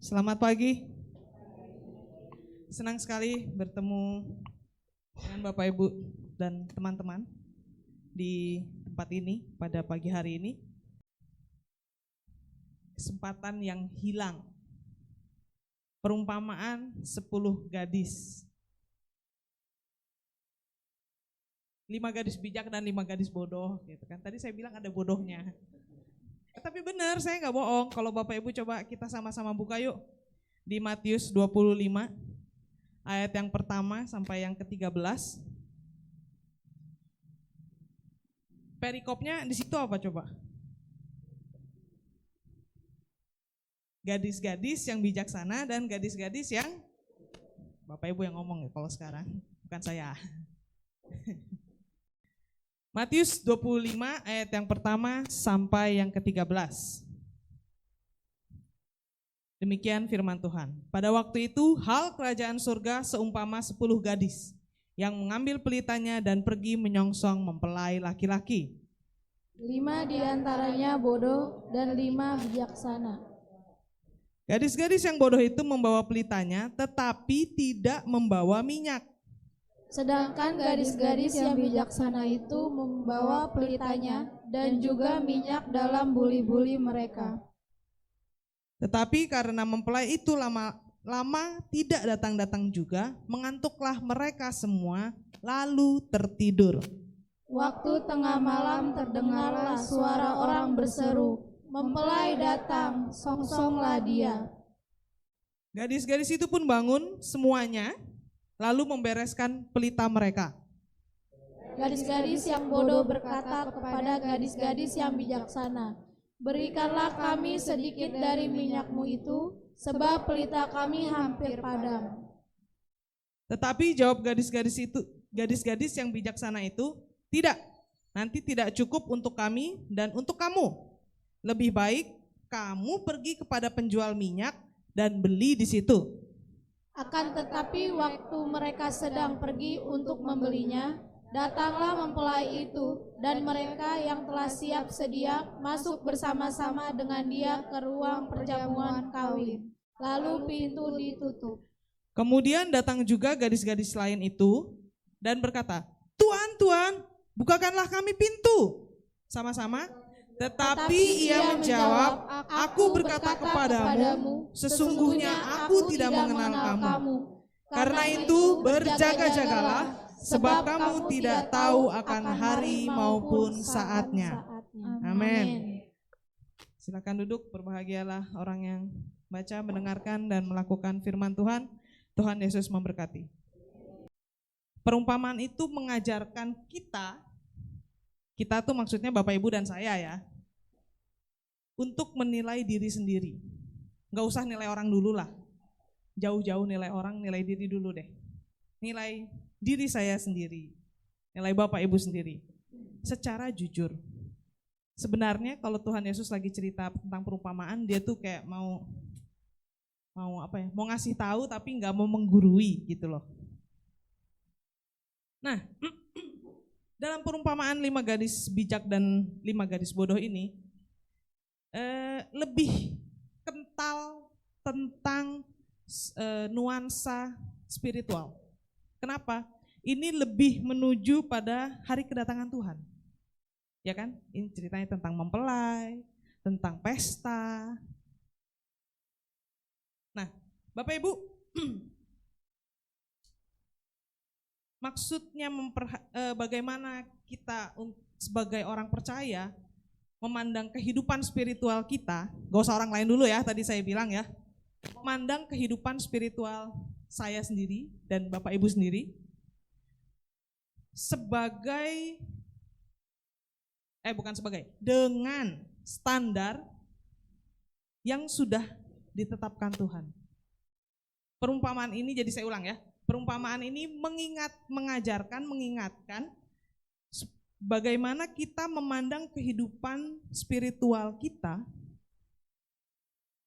Selamat pagi. Senang sekali bertemu dengan Bapak Ibu dan teman-teman di tempat ini pada pagi hari ini. Kesempatan yang hilang. Perumpamaan 10 gadis. 5 gadis bijak dan 5 gadis bodoh gitu kan. Tadi saya bilang ada bodohnya. Tapi benar, saya nggak bohong. Kalau Bapak Ibu coba kita sama-sama buka yuk. Di Matius 25 ayat yang pertama sampai yang ke-13. Perikopnya di situ apa coba? Gadis-gadis yang bijaksana dan gadis-gadis yang Bapak Ibu yang ngomong ya kalau sekarang, bukan saya. Matius 25 ayat yang pertama sampai yang ke-13. Demikian firman Tuhan. Pada waktu itu hal kerajaan surga seumpama 10 gadis yang mengambil pelitanya dan pergi menyongsong mempelai laki-laki. 5 diantaranya bodoh dan 5 bijaksana. Gadis-gadis yang bodoh itu membawa pelitanya tetapi tidak membawa minyak. Sedangkan gadis-gadis yang bijaksana itu membawa pelitanya dan juga minyak dalam buli-buli mereka. Tetapi karena mempelai itu lama tidak datang-datang juga, mengantuklah mereka semua lalu tertidur. Waktu tengah malam terdengarlah suara orang berseru, "Mempelai datang, songsonglah dia." Gadis-gadis itu pun bangun semuanya, lalu membereskan pelita mereka. Gadis-gadis yang bodoh berkata kepada gadis-gadis yang bijaksana, "Berikanlah kami sedikit dari minyakmu itu, sebab pelita kami hampir padam." Tetapi jawab gadis-gadis yang bijaksana itu, "Tidak, nanti tidak cukup untuk kami dan untuk kamu. Lebih baik kamu pergi kepada penjual minyak dan beli di situ." Akan tetapi waktu mereka sedang pergi untuk membelinya, datanglah mempelai itu, dan mereka yang telah siap sedia masuk bersama-sama dengan dia ke ruang perjamuan kawin. Lalu pintu ditutup. Kemudian datang juga gadis-gadis lain itu dan berkata, "Tuan, Tuan, bukakanlah kami pintu." Sama-sama. Tetapi ia menjawab, "Aku berkata kepadamu, sesungguhnya aku tidak mengenal kamu. Karena itu berjaga-jagalah, sebab kamu tidak tahu akan hari maupun saatnya." Amin. Silakan duduk, berbahagialah orang yang baca, mendengarkan, dan melakukan firman Tuhan. Tuhan Yesus memberkati. Perumpamaan itu mengajarkan kita tuh maksudnya Bapak Ibu dan saya ya, untuk menilai diri sendiri. Gak usah nilai orang dulu lah, jauh-jauh nilai orang, nilai diri dulu deh. Nilai diri saya sendiri, nilai Bapak Ibu sendiri, secara jujur. Sebenarnya kalau Tuhan Yesus lagi cerita tentang perumpamaan, dia tuh kayak mau ngasih tahu tapi nggak mau menggurui gitu loh. Nah, dalam perumpamaan 5 gadis bijak dan 5 gadis bodoh ini lebih kental tentang nuansa spiritual. Kenapa? Ini lebih menuju pada hari kedatangan Tuhan. Ya kan? Ini ceritanya tentang mempelai, tentang pesta. Nah, Bapak Ibu, maksudnya bagaimana kita sebagai orang percaya memandang kehidupan spiritual kita, gak usah orang lain dulu ya, tadi saya bilang ya, memandang kehidupan spiritual saya sendiri dan Bapak Ibu sendiri dengan standar yang sudah ditetapkan Tuhan. Perumpamaan ini, jadi saya ulang ya, perumpamaan ini mengingatkan bagaimana kita memandang kehidupan spiritual kita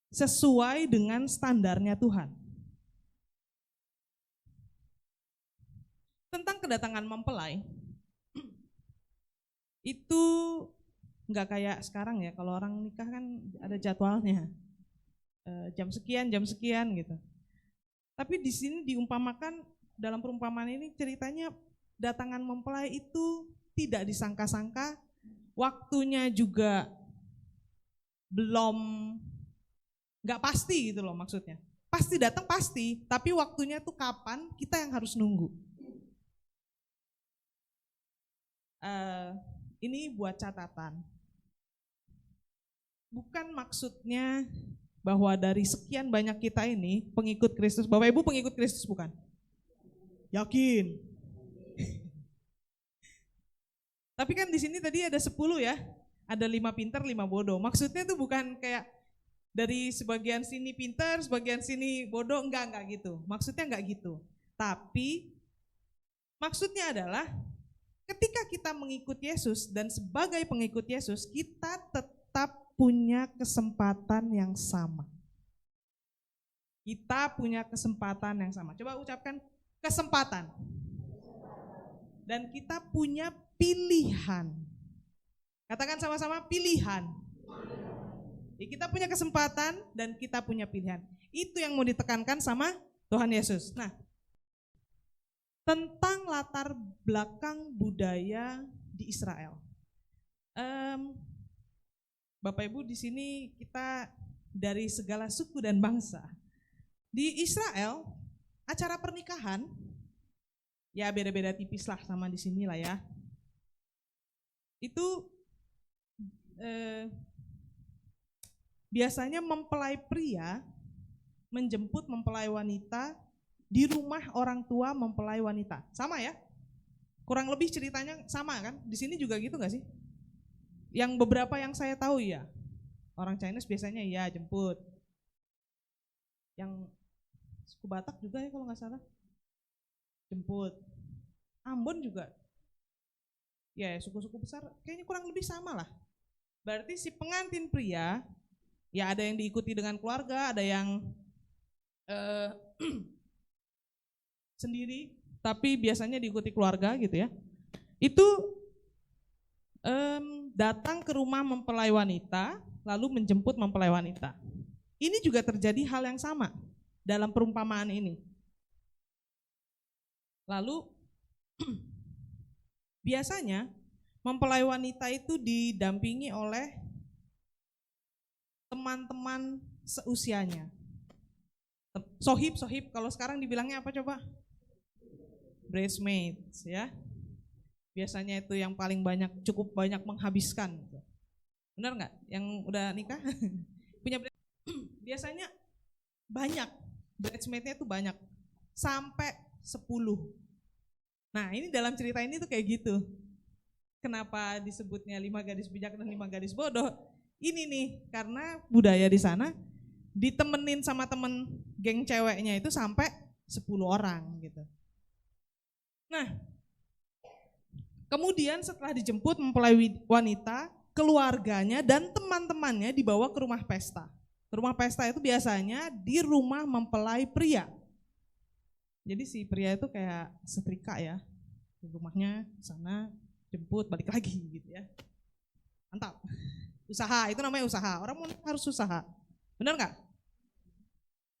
sesuai dengan standarnya Tuhan. Tentang kedatangan mempelai, itu nggak kayak sekarang ya, kalau orang nikah kan ada jadwalnya. jam sekian gitu. Tapi di sini diumpamakan dalam perumpamaan ini ceritanya datangan mempelai itu tidak disangka-sangka, waktunya juga belum nggak pasti gitu loh maksudnya. Pasti datang pasti, tapi waktunya tuh kapan kita yang harus nunggu. Ini buat catatan. Bukan maksudnya bahwa dari sekian banyak kita ini pengikut Kristus, Bapak Ibu pengikut Kristus bukan? Yakin? Tapi kan di sini tadi ada 10 ya, ada 5 pintar, 5 bodoh. Maksudnya tuh bukan kayak dari sebagian sini pintar, sebagian sini bodoh, enggak gitu. Maksudnya enggak gitu. Tapi maksudnya adalah ketika kita mengikut Yesus dan sebagai pengikut Yesus, kita tetap punya kesempatan yang sama. Kita punya kesempatan yang sama. Coba ucapkan kesempatan. Dan kita punya pilihan. Katakan sama-sama pilihan. Jadi kita punya kesempatan dan kita punya pilihan. Itu yang mau ditekankan sama Tuhan Yesus. Nah, tentang latar belakang budaya di Israel. Bapak Ibu di sini kita dari segala suku dan bangsa. Di Israel acara pernikahan ya beda-beda tipis lah sama di sini lah ya. Itu biasanya mempelai pria menjemput mempelai wanita di rumah orang tua mempelai wanita. Sama ya? Kurang lebih ceritanya sama kan? Di sini juga gitu nggak sih? Yang beberapa yang saya tahu ya, orang Chinese biasanya ya jemput. Yang suku Batak juga ya kalau nggak salah, jemput. Ambon juga, ya suku-suku besar kayaknya kurang lebih sama lah. Berarti si pengantin pria, ya ada yang diikuti dengan keluarga, ada yang sendiri, tapi biasanya diikuti keluarga gitu ya. Itu datang ke rumah mempelai wanita, lalu menjemput mempelai wanita. Ini juga terjadi hal yang sama dalam perumpamaan ini. Lalu biasanya mempelai wanita itu didampingi oleh teman-teman seusianya. Sohib, kalau sekarang dibilangnya apa coba? Bridesmaids ya. Biasanya itu yang paling banyak, cukup banyak menghabiskan. Benar nggak? Yang udah nikah punya biasanya banyak, bridesmaid-nya itu banyak, sampai 10. Nah ini dalam cerita ini tuh kayak gitu. Kenapa disebutnya 5 gadis bijak dan 5 gadis bodoh? Ini nih, karena budaya di sana ditemenin sama temen geng ceweknya itu sampai 10 orang gitu. Nah, kemudian setelah dijemput mempelai wanita, keluarganya dan teman-temannya dibawa ke rumah pesta. Rumah pesta itu biasanya di rumah mempelai pria. Jadi si pria itu kayak setrika ya, di rumahnya sana jemput balik lagi gitu ya. Mantap. Usaha, itu namanya usaha. Orang harus usaha. Benar nggak?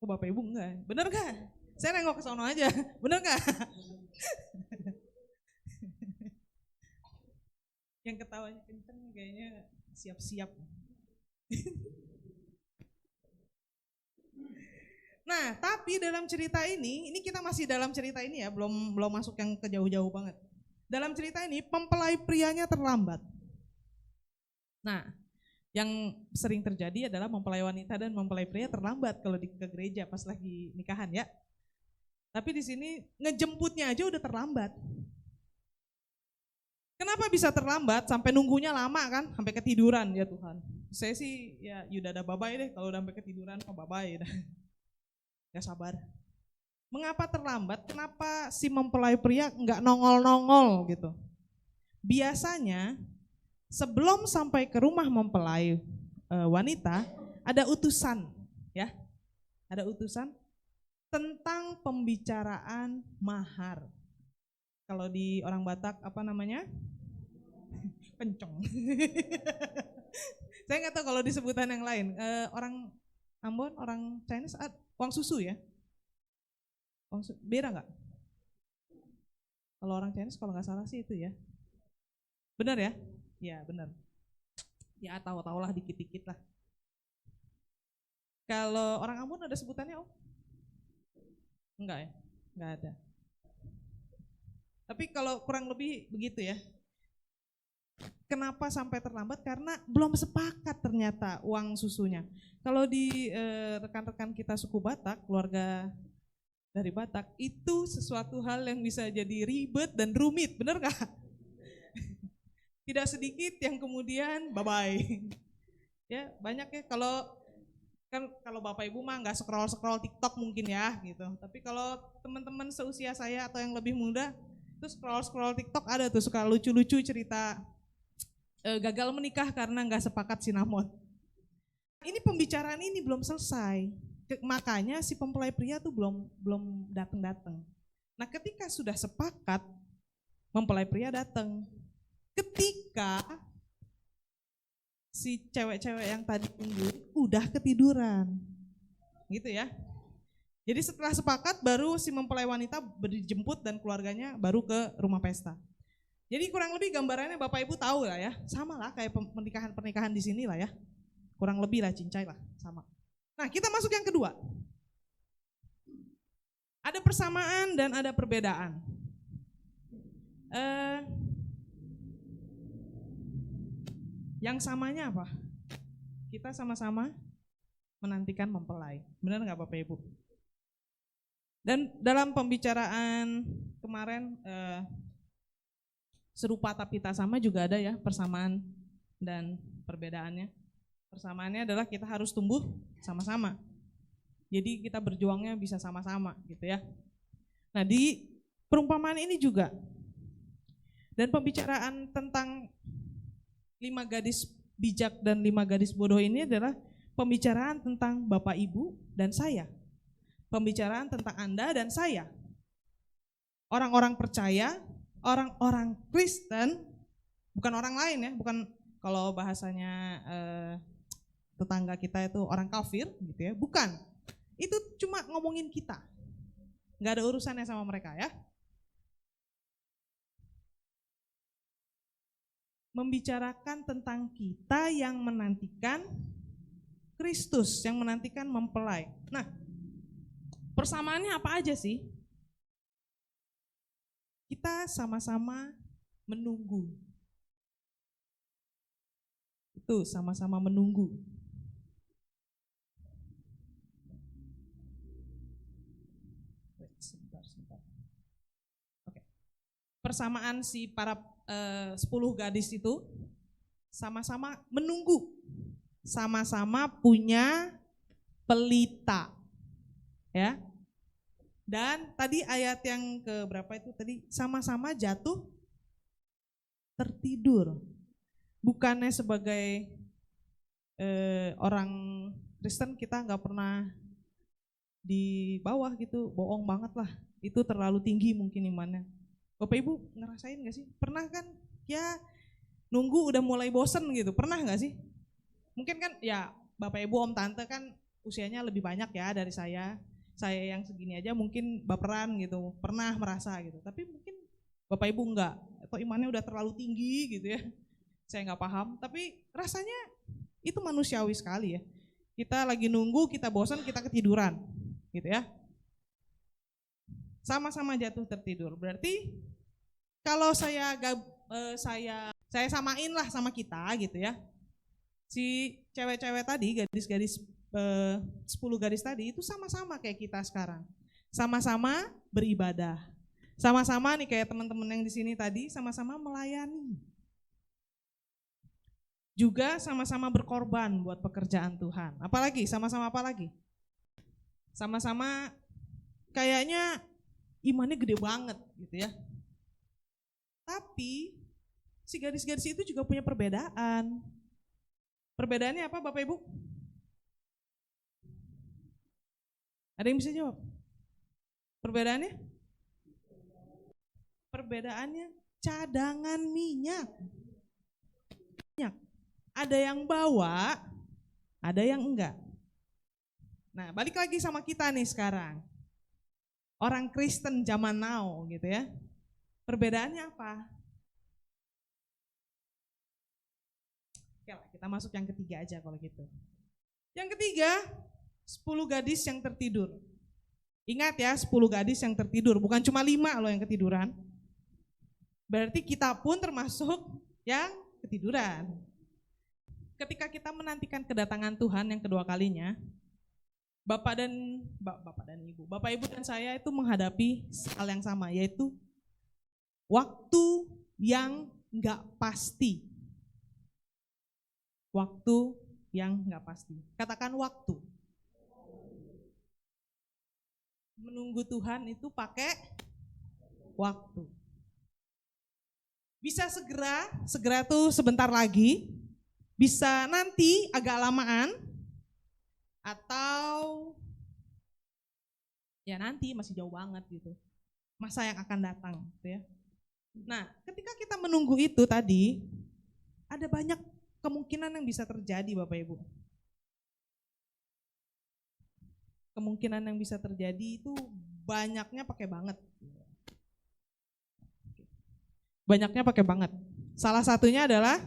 Oh Bapak Ibu enggak? Benar nggak? Saya nengok ke sono aja. Benar nggak? Yang ketawanya kenceng kayaknya siap-siap. Nah, tapi dalam cerita ini kita masih dalam cerita ini ya, belum masuk yang ke jauh-jauh banget. Dalam cerita ini mempelai prianya terlambat. Nah, yang sering terjadi adalah mempelai wanita dan mempelai pria terlambat kalau ke gereja pas lagi nikahan ya. Tapi di sini ngejemputnya aja udah terlambat. Kenapa bisa terlambat? Sampai nunggunya lama kan, sampai ketiduran ya Tuhan. Saya sih ya udah ada babai deh kalau udah sampai ketiduran, oh babai dah. Gak sabar. Mengapa terlambat? Kenapa si mempelai pria nggak nongol-nongol gitu? Biasanya sebelum sampai ke rumah mempelai wanita ada utusan ya, ada utusan tentang pembicaraan mahar. Kalau di orang Batak apa namanya? Pencong. Saya nggak tahu kalau di sebutan yang lain. Orang Ambon, orang Chinese, uang susu ya? Beda nggak? Kalau orang Chinese kalau nggak salah sih itu ya. Benar ya? Ya benar. Ya tahu-tahu lah dikit-dikit lah. Kalau orang Ambon ada sebutannya Om? Enggak ya? Enggak ada. Tapi kalau kurang lebih begitu ya. Kenapa sampai terlambat? Karena belum sepakat ternyata uang susunya. Kalau di rekan-rekan kita suku Batak, keluarga dari Batak, itu sesuatu hal yang bisa jadi ribet dan rumit, benar nggak? Tidak sedikit yang kemudian bye-bye. Ya banyak ya, kalau Bapak Ibu mah nggak scroll TikTok mungkin ya gitu. Tapi kalau teman-teman seusia saya atau yang lebih muda, itu scroll TikTok ada tuh suka lucu-lucu cerita gagal menikah karena nggak sepakat sinamon. Ini pembicaraan ini belum selesai, makanya si mempelai pria tuh belum datang. Nah ketika sudah sepakat, mempelai pria datang. Ketika si cewek-cewek yang tadi tunggu udah ketiduran, gitu ya. Jadi setelah sepakat baru si mempelai wanita dijemput dan keluarganya baru ke rumah pesta. Jadi kurang lebih gambarannya Bapak Ibu tahu lah ya, sama lah kayak pernikahan di sini lah ya, kurang lebih lah cincai lah sama. Nah kita masuk yang kedua, ada persamaan dan ada perbedaan. Yang samanya apa? Kita sama-sama menantikan mempelai, benar nggak Bapak Ibu? Dan dalam pembicaraan kemarin serupa tapi tak sama juga ada ya persamaan dan perbedaannya. Persamaannya adalah kita harus tumbuh sama-sama. Jadi kita berjuangnya bisa sama-sama gitu ya. Nah di perumpamaan ini juga dan pembicaraan tentang 5 gadis bijak dan 5 gadis bodoh ini adalah pembicaraan tentang Bapak Ibu dan saya. Pembicaraan tentang Anda dan saya. Orang-orang percaya, orang-orang Kristen, bukan orang lain ya, bukan kalau bahasanya tetangga kita itu orang kafir gitu ya, bukan. Itu cuma ngomongin kita. Nggak ada urusannya sama mereka ya. Membicarakan tentang kita yang menantikan Kristus, yang menantikan mempelai. Nah, persamaannya apa aja sih? Kita sama-sama menunggu. Itu sama-sama menunggu. Sebentar. Oke. Persamaan si para 10 gadis itu sama-sama menunggu. Sama-sama punya pelita. Ya. Dan tadi ayat yang ke berapa itu tadi sama-sama jatuh tertidur. Bukannya sebagai orang Kristen kita nggak pernah di bawah gitu, bohong banget lah. Itu terlalu tinggi mungkin imannya. Bapak Ibu ngerasain nggak sih? Pernah kan ya nunggu udah mulai bosen gitu, pernah nggak sih? Mungkin kan ya Bapak Ibu Om Tante kan usianya lebih banyak ya dari saya yang segini aja mungkin baperan gitu, pernah merasa gitu. Tapi mungkin Bapak Ibu enggak, atau imannya udah terlalu tinggi gitu ya. Saya enggak paham, tapi rasanya itu manusiawi sekali ya. Kita lagi nunggu, kita bosan, kita ketiduran gitu ya. Sama-sama jatuh tertidur. Berarti kalau saya samain lah sama kita gitu ya. Si cewek-cewek tadi, gadis-gadis 10 gadis tadi itu sama-sama kayak kita sekarang. Sama-sama beribadah. Sama-sama nih kayak teman-teman yang di sini tadi sama-sama melayani. Juga sama-sama berkorban buat pekerjaan Tuhan. Apalagi sama-sama apa lagi? Sama-sama kayaknya imannya gede banget gitu ya. Tapi si gadis-gadis itu juga punya perbedaan. Perbedaannya apa Bapak Ibu? Ada yang bisa jawab? Perbedaannya? Perbedaannya cadangan minyak. Ada yang bawa, ada yang enggak. Nah, balik lagi sama kita nih sekarang. Orang Kristen zaman now gitu ya. Perbedaannya apa? Oke lah, kita masuk yang ketiga aja kalau gitu. Yang ketiga, 10 gadis yang tertidur. Ingat ya, 10 gadis yang tertidur, bukan cuma 5 loh yang ketiduran. Berarti kita pun termasuk yang ketiduran. Ketika kita menantikan kedatangan Tuhan yang kedua kalinya, Bapak Ibu dan saya itu menghadapi hal yang sama, yaitu waktu yang enggak pasti. Waktu yang enggak pasti. Katakan waktu. Menunggu Tuhan itu pakai waktu. Bisa segera tuh sebentar lagi, bisa nanti agak lamaan, atau ya nanti masih jauh banget gitu. Masa yang akan datang gitu ya. Nah, ketika kita menunggu itu tadi, ada banyak kemungkinan yang bisa terjadi Bapak Ibu. Kemungkinan yang bisa terjadi itu banyaknya pakai banget. Banyaknya pakai banget. Salah satunya adalah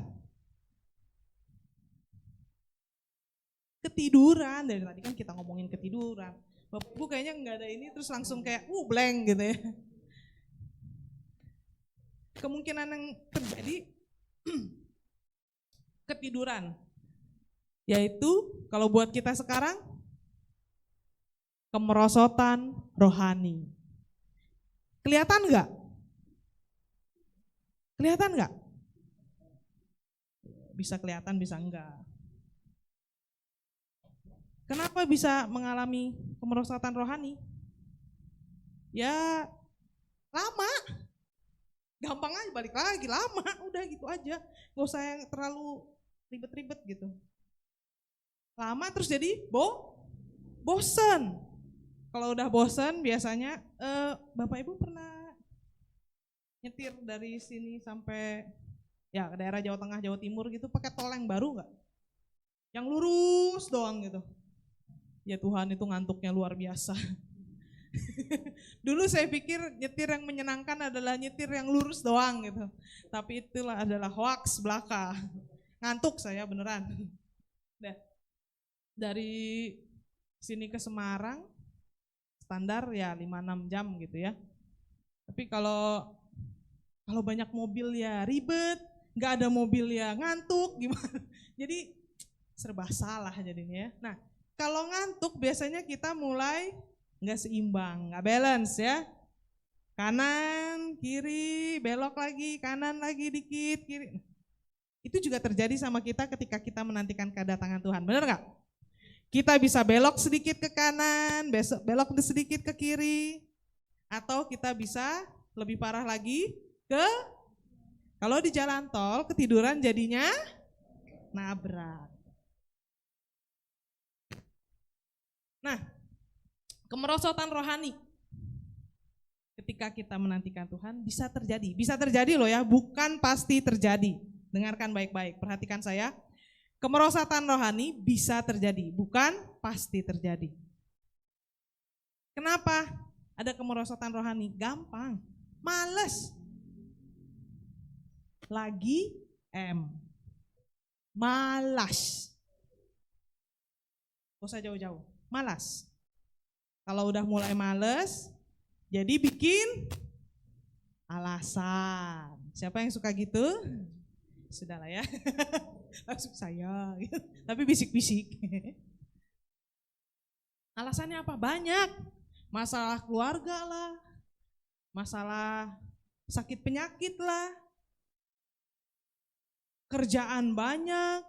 ketiduran. Dari tadi kan kita ngomongin ketiduran. Bapak Ibu kayaknya nggak ada ini terus langsung kayak blank gitu ya. Kemungkinan yang terjadi ketiduran. Yaitu kalau buat kita sekarang kemerosotan rohani. Kelihatan nggak? Kelihatan nggak? Bisa kelihatan, bisa enggak. Kenapa bisa mengalami kemerosotan rohani? Ya lama. Gampang aja, balik lagi, lama, udah gitu aja. Nggak usah yang terlalu ribet-ribet gitu. Lama terus jadi bosen. Kalau udah bosen biasanya, Bapak Ibu pernah nyetir dari sini sampai ya ke daerah Jawa Tengah, Jawa Timur gitu pakai tol yang baru nggak? Yang lurus doang gitu. Ya Tuhan, itu ngantuknya luar biasa. Dulu saya pikir nyetir yang menyenangkan adalah nyetir yang lurus doang gitu. Tapi itulah adalah hoax belaka. Ngantuk saya beneran. Nah, dari sini ke Semarang standar ya 5-6 jam gitu ya. Tapi kalau banyak mobil ya ribet, nggak ada mobil ya ngantuk gimana. Jadi serba salah jadinya ya. Nah, kalau ngantuk biasanya kita mulai nggak seimbang, nggak balance ya. Kanan, kiri, belok lagi, kanan lagi dikit, kiri. Itu juga terjadi sama kita ketika kita menantikan kedatangan Tuhan, benar nggak? Kita bisa belok sedikit ke kanan, belok sedikit ke kiri, atau kita bisa lebih parah lagi kalau di jalan tol ketiduran jadinya nabrak. Nah, kemerosotan rohani ketika kita menantikan Tuhan bisa terjadi loh ya, bukan pasti terjadi. Dengarkan baik-baik, perhatikan saya. Kemerosotan rohani bisa terjadi, bukan pasti terjadi. Kenapa ada kemerosotan rohani? Gampang, males. Lagi malas. Gak usah jauh-jauh, malas. Kalau udah mulai males, jadi bikin alasan. Siapa yang suka gitu? Sudahlah ya. Langsung saya, tapi bisik-bisik. Alasannya apa? Banyak. Masalah keluarga lah, masalah sakit penyakit lah, kerjaan banyak,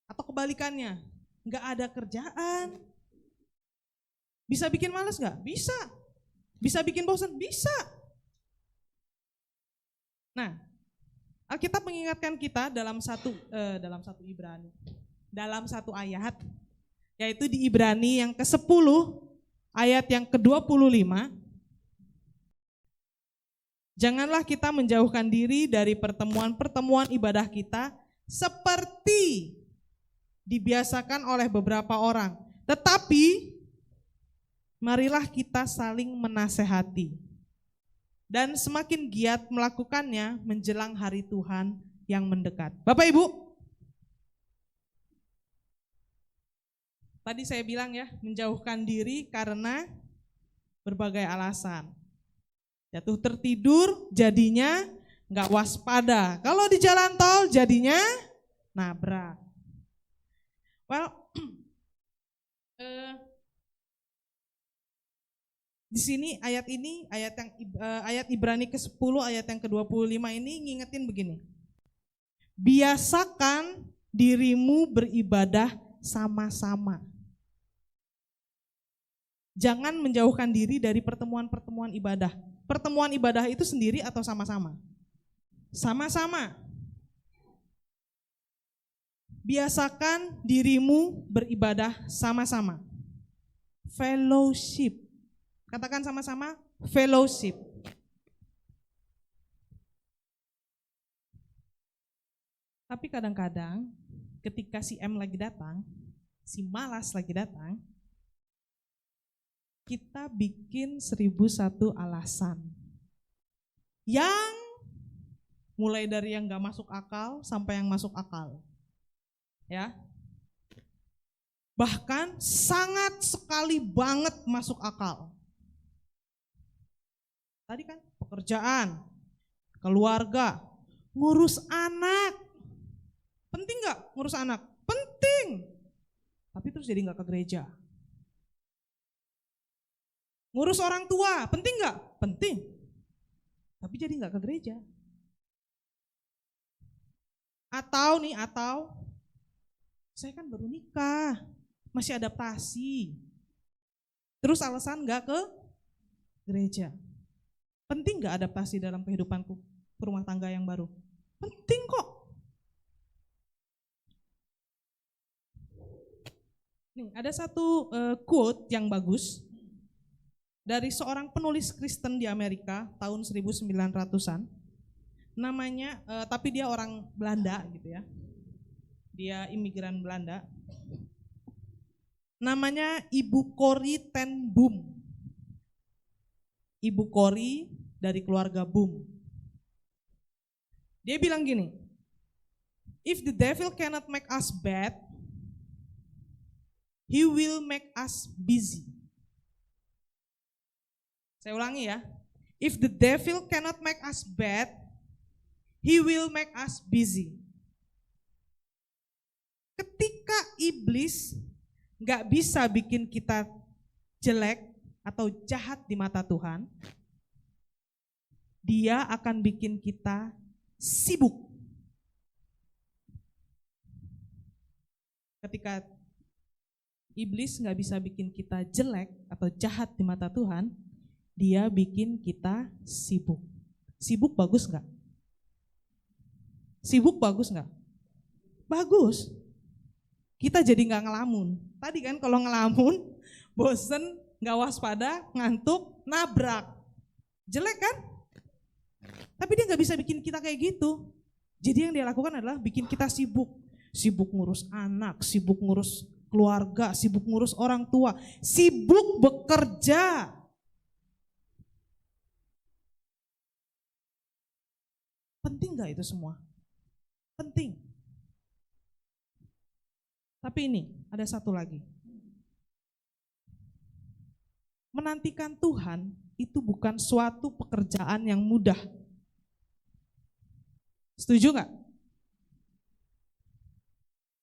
atau kebalikannya, nggak ada kerjaan. Bisa bikin malas nggak? Bisa. Bisa bikin bosan? Bisa. Nah, Alkitab mengingatkan kita dalam satu Ibrani, dalam satu ayat, yaitu di Ibrani yang ke-10, ayat yang ke-25. Janganlah kita menjauhkan diri dari pertemuan-pertemuan ibadah kita seperti dibiasakan oleh beberapa orang, Tetapi marilah kita saling menasehati dan semakin giat melakukannya menjelang hari Tuhan yang mendekat. Bapak Ibu, tadi saya bilang ya, menjauhkan diri karena berbagai alasan. Jatuh tertidur jadinya nggak waspada. Kalau di jalan tol jadinya nabrak. Well, di sini ayat Ibrani ke-10 ayat yang ke-25 ini ngingetin begini. Biasakan dirimu beribadah sama-sama. Jangan menjauhkan diri dari pertemuan-pertemuan ibadah. Pertemuan ibadah itu sendiri atau sama-sama? Sama-sama. Biasakan dirimu beribadah sama-sama. Fellowship. Katakan sama-sama, fellowship. Tapi kadang-kadang ketika si M lagi datang, si malas lagi datang, kita bikin 1001 alasan. Yang mulai dari yang gak masuk akal sampai yang masuk akal. Ya. Bahkan sangat sekali banget masuk akal. Tadi kan pekerjaan, keluarga, ngurus anak. Penting gak ngurus anak? Penting. Tapi terus jadi gak ke gereja. Ngurus orang tua, penting gak? Penting. Tapi jadi gak ke gereja. Atau saya kan baru nikah, masih adaptasi. Terus alasan gak ke gereja. Penting gak adaptasi dalam kehidupanku rumah tangga yang baru? Penting kok. Nih, ada satu quote yang bagus dari seorang penulis Kristen di Amerika tahun 1900-an. Namanya, tapi dia orang Belanda gitu ya. Dia imigran Belanda. Namanya Ibu Corrie ten Boom. Ibu Corrie dari keluarga Boom. Dia bilang gini, if the devil cannot make us bad, he will make us busy. Saya ulangi ya, if the devil cannot make us bad, he will make us busy. Ketika iblis gak bisa bikin kita jelek atau jahat di mata Tuhan, dia akan bikin kita sibuk. Ketika iblis gak bisa bikin kita jelek atau jahat di mata Tuhan, dia bikin kita sibuk. Sibuk bagus gak? Sibuk bagus gak? Bagus. Kita jadi gak ngelamun. Tadi kan kalau ngelamun, bosen, gak waspada, ngantuk, nabrak. Jelek kan? Tapi dia gak bisa bikin kita kayak gitu. Jadi yang dia lakukan adalah bikin kita sibuk. Sibuk ngurus anak, sibuk ngurus keluarga, sibuk ngurus orang tua, sibuk bekerja. Penting gak itu semua? Penting. Tapi ini, ada satu lagi. Menantikan Tuhan itu bukan suatu pekerjaan yang mudah. Setuju gak?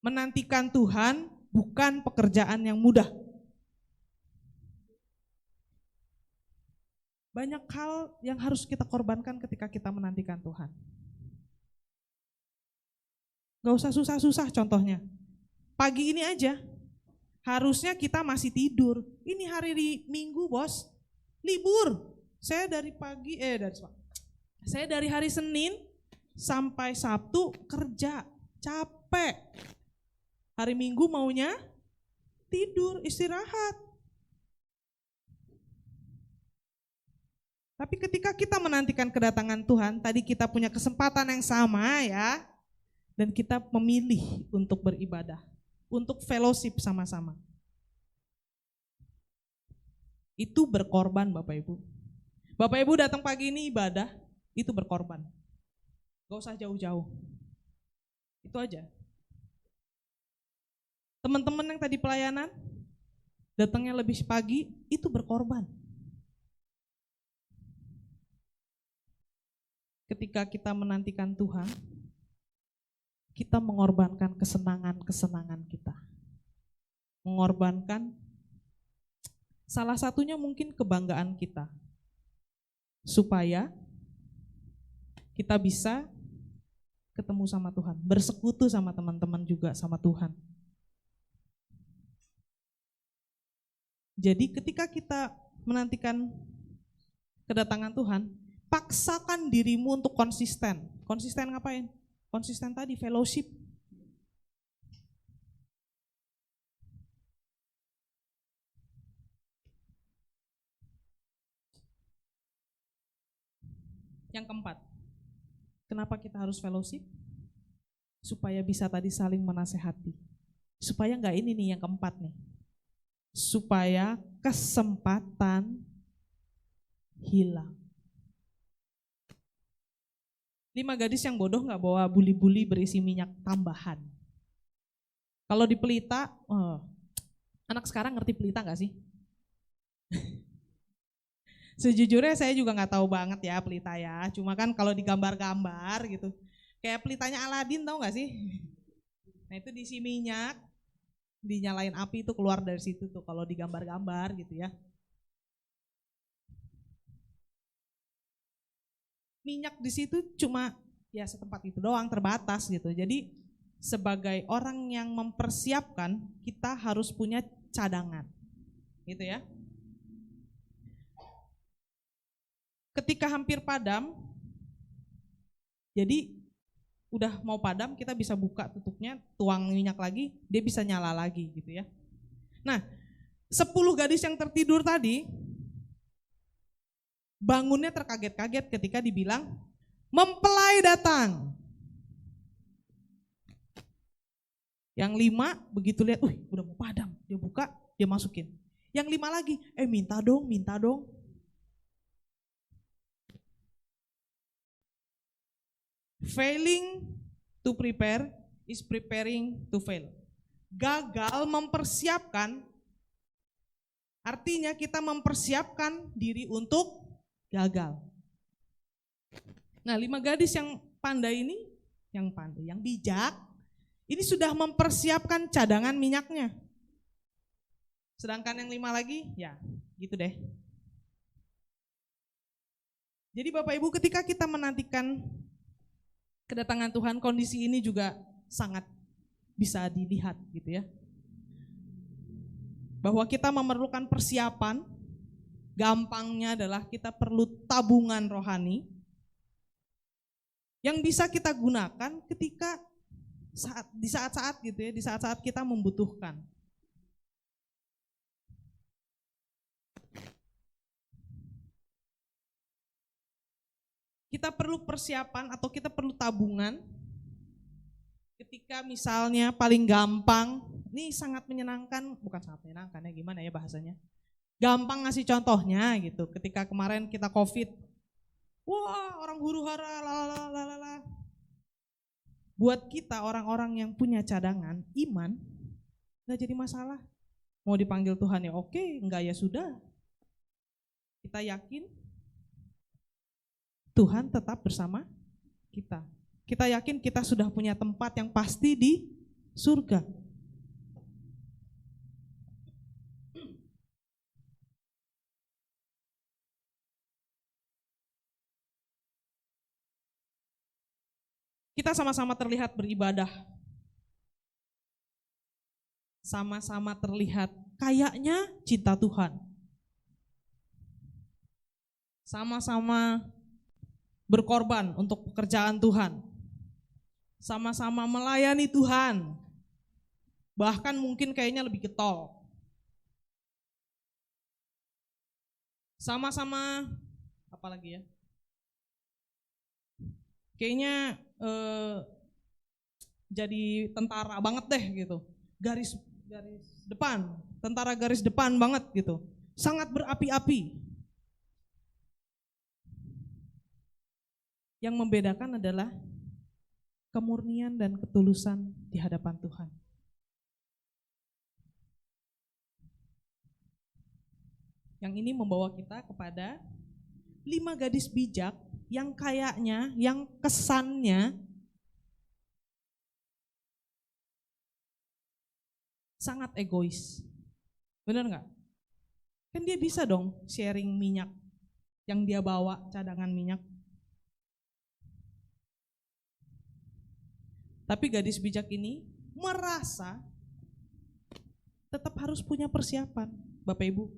Menantikan Tuhan bukan pekerjaan yang mudah. Banyak hal yang harus kita korbankan ketika kita menantikan Tuhan. Gak usah susah-susah contohnya. Pagi ini aja, harusnya kita masih tidur. Ini hari Minggu bos, libur. Saya dari hari Senin sampai Sabtu kerja, capek. Hari Minggu maunya tidur, istirahat. Tapi ketika kita menantikan kedatangan Tuhan, tadi kita punya kesempatan yang sama ya, dan kita memilih untuk beribadah, untuk fellowship sama-sama. Itu berkorban Bapak Ibu. Bapak Ibu datang pagi ini ibadah, itu berkorban. Gak usah jauh-jauh. Itu aja. Teman-teman yang tadi pelayanan, datangnya lebih pagi, itu berkorban. Ketika kita menantikan Tuhan, kita mengorbankan kesenangan-kesenangan kita. Mengorbankan salah satunya mungkin kebanggaan kita. Supaya kita bisa ketemu sama Tuhan, bersekutu sama teman-teman juga sama Tuhan. Jadi ketika kita menantikan kedatangan Tuhan, paksakan dirimu untuk konsisten. Konsisten ngapain? Konsisten tadi, fellowship. Yang keempat, kenapa kita harus fellowship? Supaya bisa tadi saling menasehati. Supaya enggak ini nih yang keempat nih. Supaya kesempatan hilang. 5 gadis yang bodoh nggak bawa buli-buli berisi minyak tambahan. Kalau di Pelita, anak sekarang ngerti Pelita nggak sih? Sejujurnya saya juga nggak tahu banget ya Pelita ya. Cuma kan kalau digambar-gambar gitu, kayak pelitanya Aladin, tahu nggak sih? Nah itu diisi minyak, dinyalain api itu keluar dari situ tuh kalau digambar-gambar gitu ya. Minyak di situ cuma ya setempat itu doang, terbatas gitu. Jadi sebagai orang yang mempersiapkan, kita harus punya cadangan, gitu ya. Ketika hampir padam, jadi udah mau padam, kita bisa buka tutupnya, tuang minyak lagi, dia bisa nyala lagi gitu ya. Nah, 10 gadis yang tertidur tadi, bangunnya terkaget-kaget ketika dibilang, mempelai datang. Yang 5 begitu lihat, udah mau padam, dia buka, dia masukin. Yang 5 lagi, minta dong. Failing to prepare is preparing to fail. Gagal mempersiapkan, artinya kita mempersiapkan diri untuk gagal. Nah 5 gadis yang pandai ini, yang bijak, ini sudah mempersiapkan cadangan minyaknya. Sedangkan yang 5 lagi, ya gitu deh. Jadi Bapak Ibu ketika kita menantikan kedatangan Tuhan, kondisi ini juga sangat bisa dilihat gitu ya. Bahwa kita memerlukan persiapan, gampangnya adalah kita perlu tabungan rohani yang bisa kita gunakan ketika di saat-saat gitu ya, di saat-saat kita membutuhkan. Kita perlu persiapan atau kita perlu tabungan ketika misalnya paling gampang, ini sangat menyenangkan, bukan sangat menyenangkan ya, gimana ya bahasanya, gampang ngasih contohnya gitu, ketika kemarin kita COVID, wah orang huru-hara, lalalala. Buat kita orang-orang yang punya cadangan, iman, gak jadi masalah. Mau dipanggil Tuhan ya oke, enggak ya sudah. Kita yakin Tuhan tetap bersama kita. Kita yakin kita sudah punya tempat yang pasti di surga. Kita sama-sama terlihat beribadah. Sama-sama terlihat kayaknya cinta Tuhan. Sama-sama berkorban untuk pekerjaan Tuhan. Sama-sama melayani Tuhan. Bahkan mungkin kayaknya lebih getol. Sama-sama apa lagi ya? Kayaknya jadi tentara banget deh gitu. Garis depan, tentara garis depan banget gitu. sangat berapi-api. Yang membedakan adalah kemurnian dan ketulusan di hadapan Tuhan. Yang ini membawa kita kepada 5 gadis bijak yang kayaknya, yang kesannya sangat egois. Benar nggak? Kan dia bisa dong sharing minyak yang dia bawa, cadangan minyak. Tapi gadis bijak ini merasa tetap harus punya persiapan, Bapak Ibu.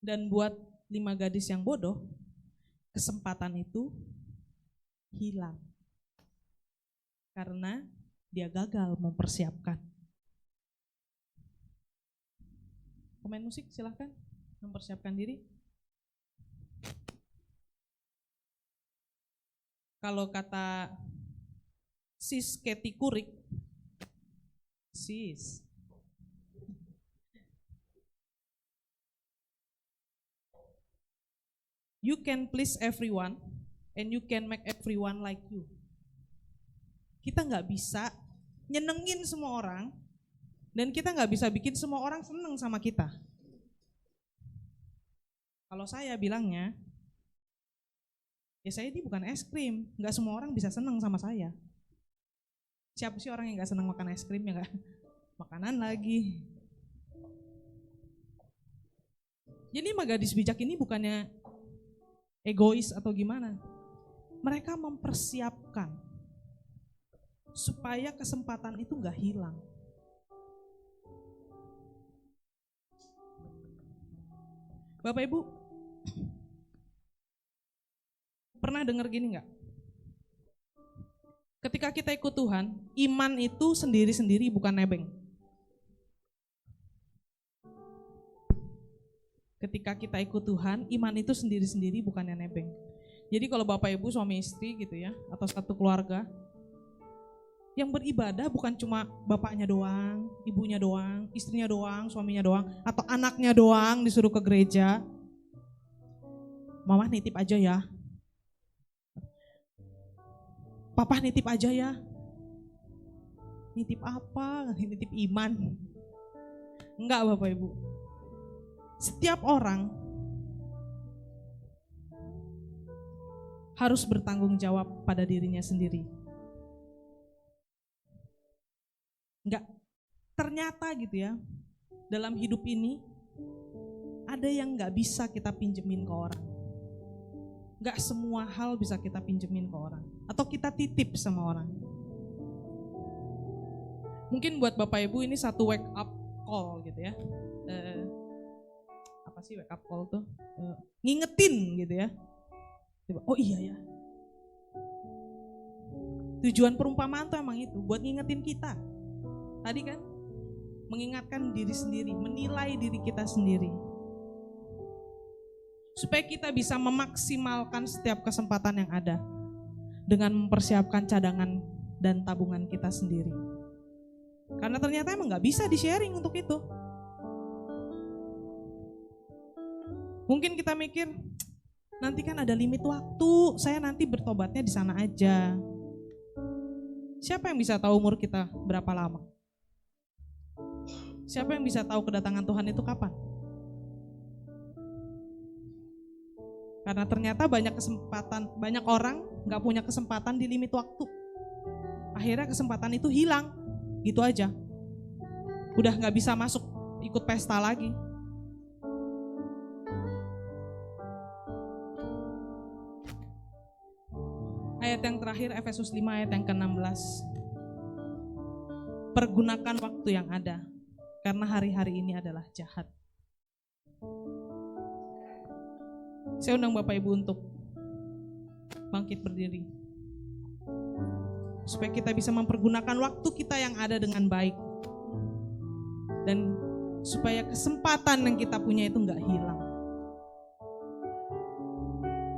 Dan buat 5 gadis yang bodoh, kesempatan itu hilang. Karena dia gagal mempersiapkan. Pemain musik silahkan mempersiapkan diri. Kalau kata Sis Katie Couric, Sis, you can please everyone and you can make everyone like you. Kita nggak bisa nyenengin semua orang dan kita nggak bisa bikin semua orang seneng sama kita. Kalau saya bilangnya, ya saya ini bukan es krim, nggak semua orang bisa seneng sama saya. Siapa sih orang yang nggak seneng makan es krim ya nggak? Makanan lagi. Jadi 5 gadis bijak ini bukannya egois atau gimana. Mereka mempersiapkan supaya kesempatan itu nggak hilang. Bapak Ibu, pernah dengar gini nggak? Ketika kita ikut Tuhan, iman itu sendiri-sendiri bukan nebeng. Ketika kita ikut Tuhan, iman itu sendiri-sendiri bukannya nebeng. Jadi kalau Bapak Ibu suami istri gitu ya, atau satu keluarga, yang beribadah bukan cuma bapaknya doang, ibunya doang, istrinya doang, suaminya doang, atau anaknya doang disuruh ke gereja. Mama nitip aja ya. Papa nitip aja ya. Nitip apa? Nitip iman. Enggak Bapak Ibu. Setiap orang harus bertanggung jawab pada dirinya sendiri. Enggak, ternyata gitu ya, dalam hidup ini ada yang enggak bisa kita pinjemin ke orang. Enggak semua hal bisa kita pinjemin ke orang atau kita titip sama orang. Mungkin buat Bapak Ibu ini satu wake up call gitu ya. Apa sih wake up call tuh? Ngingetin gitu ya. Oh iya ya. Tujuan perumpamaan tuh emang itu, buat ngingetin kita. Tadi kan, mengingatkan diri sendiri, menilai diri kita sendiri. Supaya kita bisa memaksimalkan setiap kesempatan yang ada. Dengan mempersiapkan cadangan dan tabungan kita sendiri. Karena ternyata emang gak bisa di-sharing untuk itu. Mungkin kita mikir, nanti kan ada limit waktu, saya nanti bertobatnya di sana aja. Siapa yang bisa tahu umur kita berapa lama? Siapa yang bisa tahu kedatangan Tuhan itu kapan? Karena ternyata banyak orang gak punya kesempatan di limit waktu. Akhirnya kesempatan itu hilang, gitu aja. Udah gak bisa masuk ikut pesta lagi. Ayat yang terakhir Efesus 5 ayat yang ke-16. Pergunakan waktu yang ada, karena hari-hari ini adalah jahat. Saya undang Bapak Ibu untuk bangkit berdiri. Supaya kita bisa mempergunakan waktu kita yang ada dengan baik. Dan supaya kesempatan yang kita punya itu gak hilang.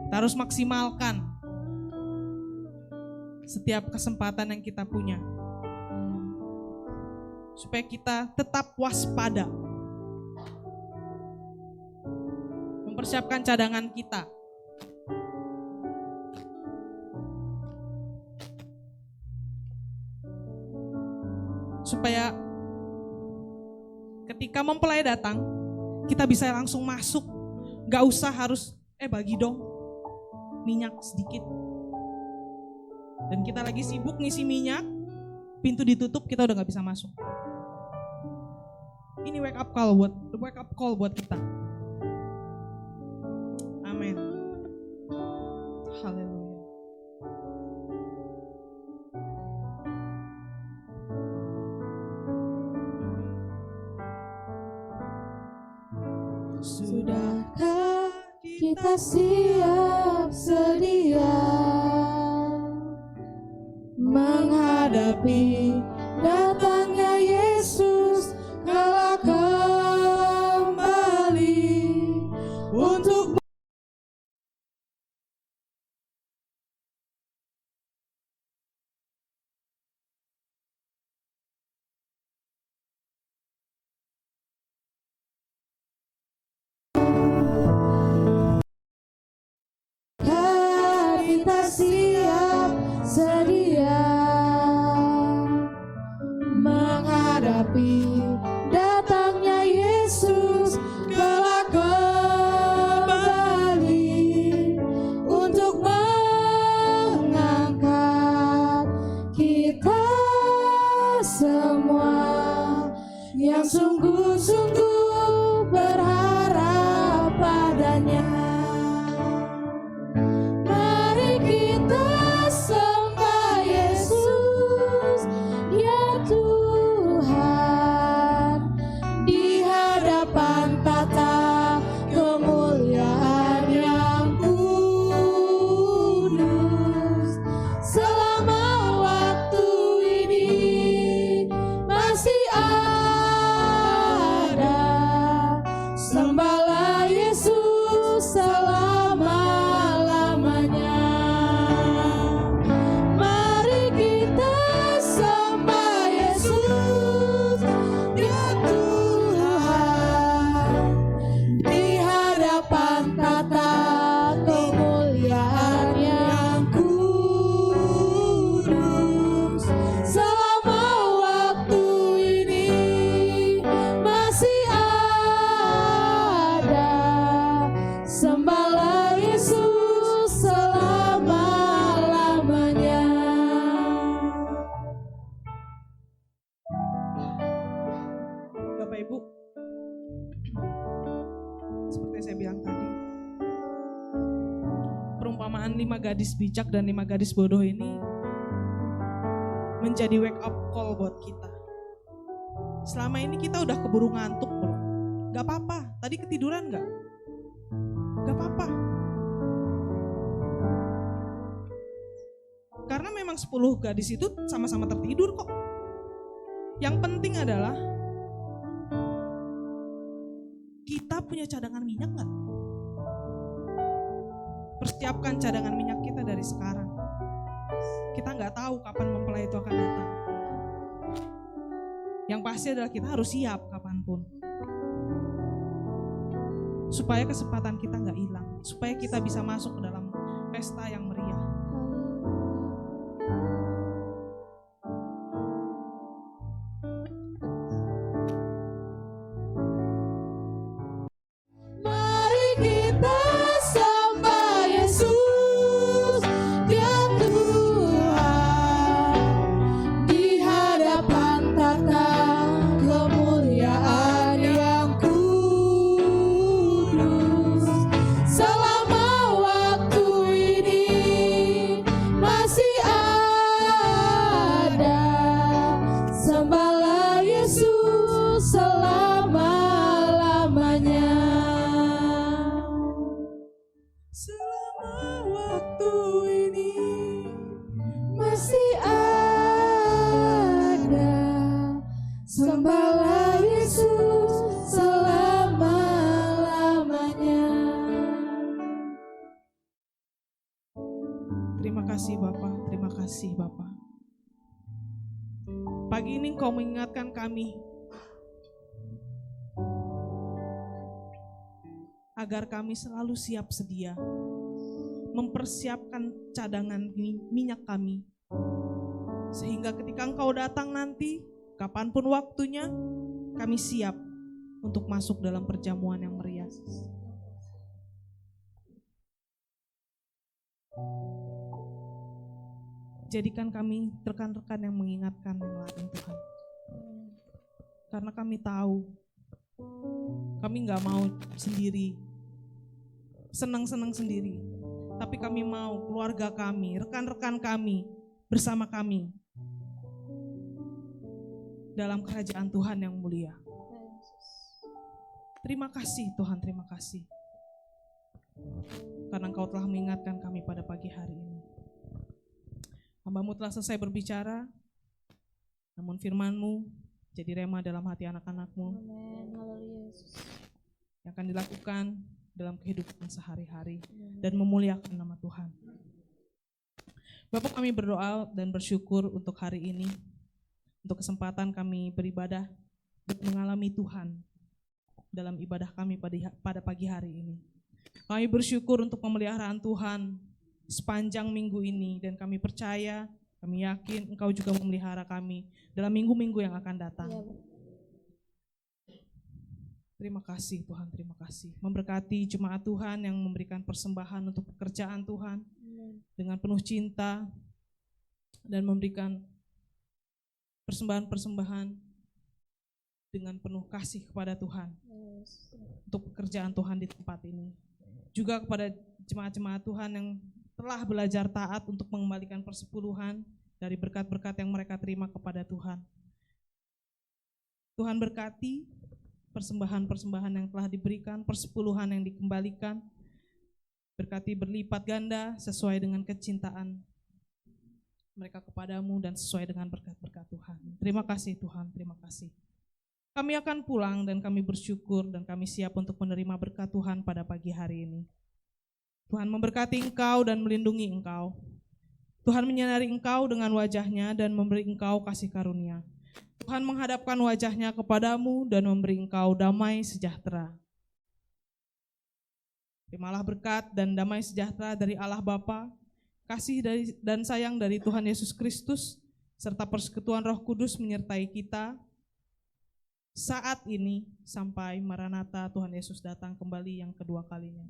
Kita harus maksimalkan setiap kesempatan yang kita punya. Supaya kita tetap waspada. Mempersiapkan cadangan kita. Supaya ketika mempelai datang, kita bisa langsung masuk. Gak usah harus, bagi dong minyak sedikit. Dan kita lagi sibuk ngisi minyak, pintu ditutup, kita udah gak bisa masuk. Ini wake up call buat kita. Amin. Haleluya. Sudahkah kita siap sedia menghadapi datangnya Yesus kala kembali untuk kita siap sedia menghadapi datangnya Yesus kala kembali untuk mengangkat kita semua yang sungguh-sungguh berharap padanya. Mari kita sembah Yesus, ya Tuhan, di hadapan tata kemuliaan yang kudus. Selama waktu ini masih ada, sembahlah Yesus selama-lamanya. Mari kita sembah Yesus, ya Tuhan, di hadapan tata kemuliaan yang kudus. Selama waktu ini masih ada, sembahlah Yesus selama-lamanya. Bapak Ibu, seperti yang saya bilang tadi, perumpamaan 5 gadis bijak dan 5 gadis bodoh ini menjadi wake up call buat kita. Selama ini kita udah keburu ngantuk belum? Gak apa-apa, tadi ketiduran gak? Gak apa-apa. Karena memang 10 gadis itu sama-sama tertidur kok. Yang penting adalah kita punya cadangan minyak gak? Persiapkan cadangan minyak kita dari sekarang. Kita gak tahu kapan mempelai itu akan datang. Yang pasti adalah kita harus siap kapanpun. Supaya kesempatan kita gak hilang. Supaya kita bisa masuk ke dalam pesta yang meriah. Mari kita sembah Yesus, ya Tuhan, di hadapan tata kemuliaan yang kudus. Selama waktu ini masih ada, sembahlah Yesus selama-lamanya. Selama waktu ini Masih ada, sembahlah Yesus selama-lamanya. Terima kasih Bapa, terima kasih Bapa. Pagi ini Engkau mengingatkan kami agar kami selalu siap sedia, mempersiapkan cadangan minyak kami, sehingga ketika Engkau datang nanti, kapanpun waktunya, kami siap untuk masuk dalam perjamuan yang meriah. Jadikan kami rekan-rekan yang mengingatkan yang lain Tuhan. Karena kami tahu, kami gak mau sendiri, senang-senang sendiri. Tapi kami mau keluarga kami, rekan-rekan kami, bersama kami. Dalam kerajaan Tuhan yang mulia. Terima kasih Tuhan, terima kasih. Karena Engkau telah mengingatkan kami pada pagi hari ini. Hamba-Mu telah selesai berbicara, namun firman-Mu jadi rema dalam hati anak-anak-Mu. Yang akan dilakukan dalam kehidupan sehari-hari dan memuliakan nama Tuhan. Bapak, kami berdoa dan bersyukur untuk hari ini, untuk kesempatan kami beribadah dan mengalami Tuhan dalam ibadah kami pada pagi hari ini. Kami bersyukur untuk pemeliharaan Tuhan sepanjang minggu ini, dan kami percaya, kami yakin Engkau juga memelihara kami dalam minggu-minggu yang akan datang. Terima kasih Tuhan, terima kasih. Memberkati jemaat Tuhan yang memberikan persembahan untuk pekerjaan Tuhan dengan penuh cinta dan memberikan persembahan-persembahan dengan penuh kasih kepada Tuhan untuk pekerjaan Tuhan di tempat ini. Juga kepada jemaat-jemaat Tuhan yang telah belajar taat untuk mengembalikan persepuluhan dari berkat-berkat yang mereka terima kepada Tuhan. Tuhan berkati persembahan-persembahan yang telah diberikan, persepuluhan yang dikembalikan, berkati berlipat ganda sesuai dengan kecintaan mereka kepadamu dan sesuai dengan berkat-berkat Tuhan. Terima kasih Tuhan, terima kasih. Kami akan pulang dan kami bersyukur dan kami siap untuk menerima berkat Tuhan pada pagi hari ini. Tuhan memberkati engkau dan melindungi engkau. Tuhan menyinari engkau dengan wajahnya dan memberi engkau kasih karunia. Tuhan menghadapkan wajahnya kepadamu dan memberi engkau damai sejahtera. Terimalah berkat dan damai sejahtera dari Allah Bapa, kasih dan sayang dari Tuhan Yesus Kristus, serta persekutuan Roh Kudus menyertai kita saat ini sampai Maranatha Tuhan Yesus datang kembali yang kedua kalinya.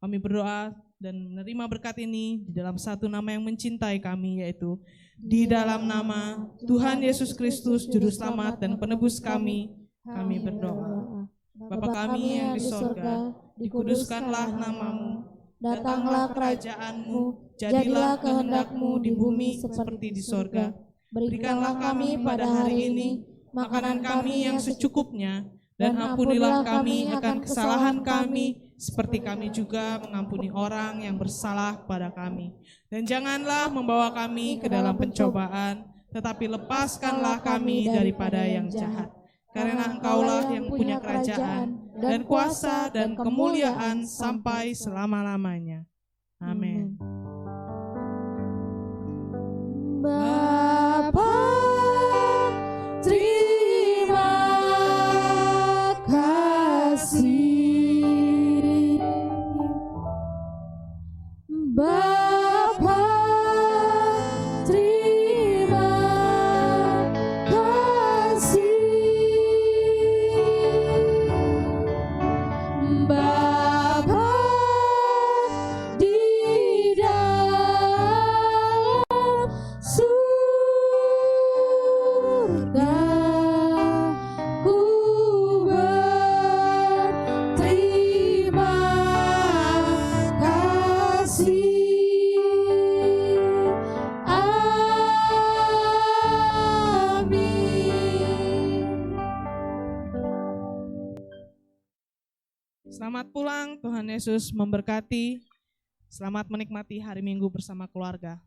Kami berdoa dan menerima berkat ini di dalam satu nama yang mencintai kami, yaitu di dalam nama Tuhan Yesus Kristus, Juru Selamat dan Penebus kami berdoa. Bapa kami yang di sorga, dikuduskanlah namamu, datanglah kerajaan-Mu, jadilah kehendak-Mu di bumi seperti di sorga. Berikanlah kami pada hari ini makanan kami yang secukupnya, dan ampunilah kami akan kesalahan kami, seperti kami juga mengampuni orang yang bersalah kepada kami. Dan janganlah membawa kami ke dalam pencobaan, tetapi lepaskanlah kami daripada yang jahat. Karena Engkaulah yang punya kerajaan, dan kuasa, dan kemuliaan sampai selama-lamanya. Amin. Bapa, terima kasih. Bapa, terima kasih. Bapa di dalam surga, ku berterima kasih. Selamat pulang, Tuhan Yesus memberkati. Selamat menikmati hari Minggu bersama keluarga.